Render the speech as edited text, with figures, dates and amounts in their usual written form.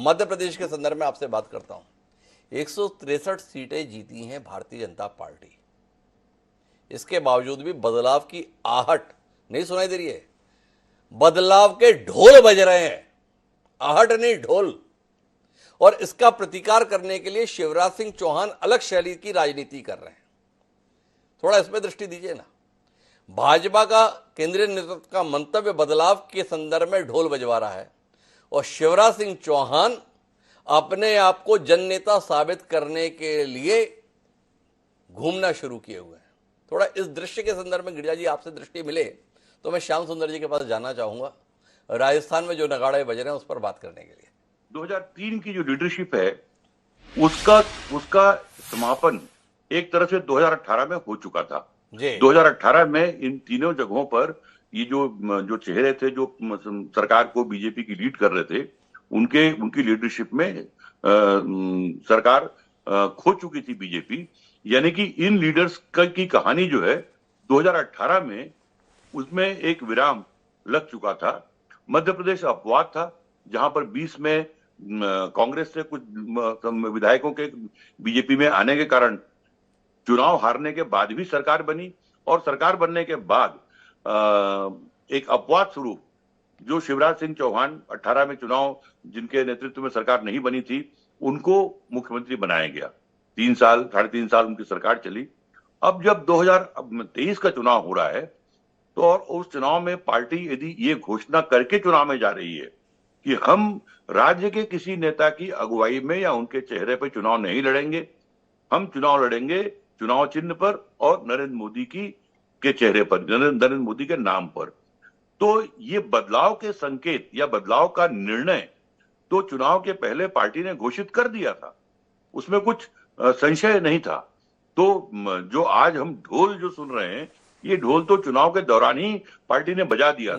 मध्य प्रदेश के संदर्भ में आपसे बात करता हूं। 163 सीटें जीती हैं भारतीय जनता पार्टी। इसके बावजूद भी बदलाव की आहट नहीं सुनाई दे रही है। बदलाव के ढोल बज रहे हैं, आहट नहीं ढोल। और इसका प्रतिकार करने के लिए शिवराज सिंह चौहान अलग शैली की राजनीति कर रहे हैं। थोड़ा इसमें दृष्टि दीजिए ना। भाजपा का केंद्रीय नेतृत्व का मंतव्य बदलाव के संदर्भ में ढोल बजवा रहा है और शिवराज सिंह चौहान अपने आप को जननेता साबित करने के लिए घूमना शुरू किए हुए हैं। थोड़ा इस दृश्य के संदर्भ में गिरिजा जी आपसे दृष्टि मिले तो मैं श्याम सुंदर जी के पास जाना चाहूंगा। राजस्थान में जो नगाड़े बज रहे हैं उस पर बात करने के लिए 2003 की जो लीडरशिप है उसका समापन एक तरह से 2018 में हो चुका था। 2018 में इन तीनों जगहों पर ये जो चेहरे थे जो सरकार को बीजेपी की लीड कर रहे थे, उनकी लीडरशिप में सरकार खो चुकी थी बीजेपी। यानी कि इन लीडर्स की कहानी जो है 2018 में उसमें एक विराम लग चुका था। मध्य प्रदेश अपवाद था जहां पर 20 में कांग्रेस से कुछ विधायकों के बीजेपी में आने के कारण चुनाव हारने के बाद भी सरकार बनी और सरकार बनने के बाद एक अपवाद स्वरूप जो शिवराज सिंह चौहान 18 में चुनाव जिनके नेतृत्व में सरकार नहीं बनी थी उनको मुख्यमंत्री बनाया गया। 3 साल 3.5 साल उनकी सरकार चली। अब जब 2023 का चुनाव हो रहा है तो और उस चुनाव में पार्टी यदि ये घोषणा करके चुनाव में जा रही है कि हम राज्य के किसी नेता की अगुवाई में या उनके चेहरे पर चुनाव नहीं लड़ेंगे, हम चुनाव लड़ेंगे चुनाव चिन्ह पर और नरेंद्र मोदी के चेहरे पर, नरेंद्र मोदी के नाम पर, तो ये बदलाव के संकेत या बदलाव का निर्णय तो चुनाव के पहले पार्टी ने घोषित कर दिया था, उसमें कुछ संशय नहीं था। तो जो आज हम ढोल जो सुन रहे हैं ये ढोल तो चुनाव के दौरान ही पार्टी ने बजा दिया।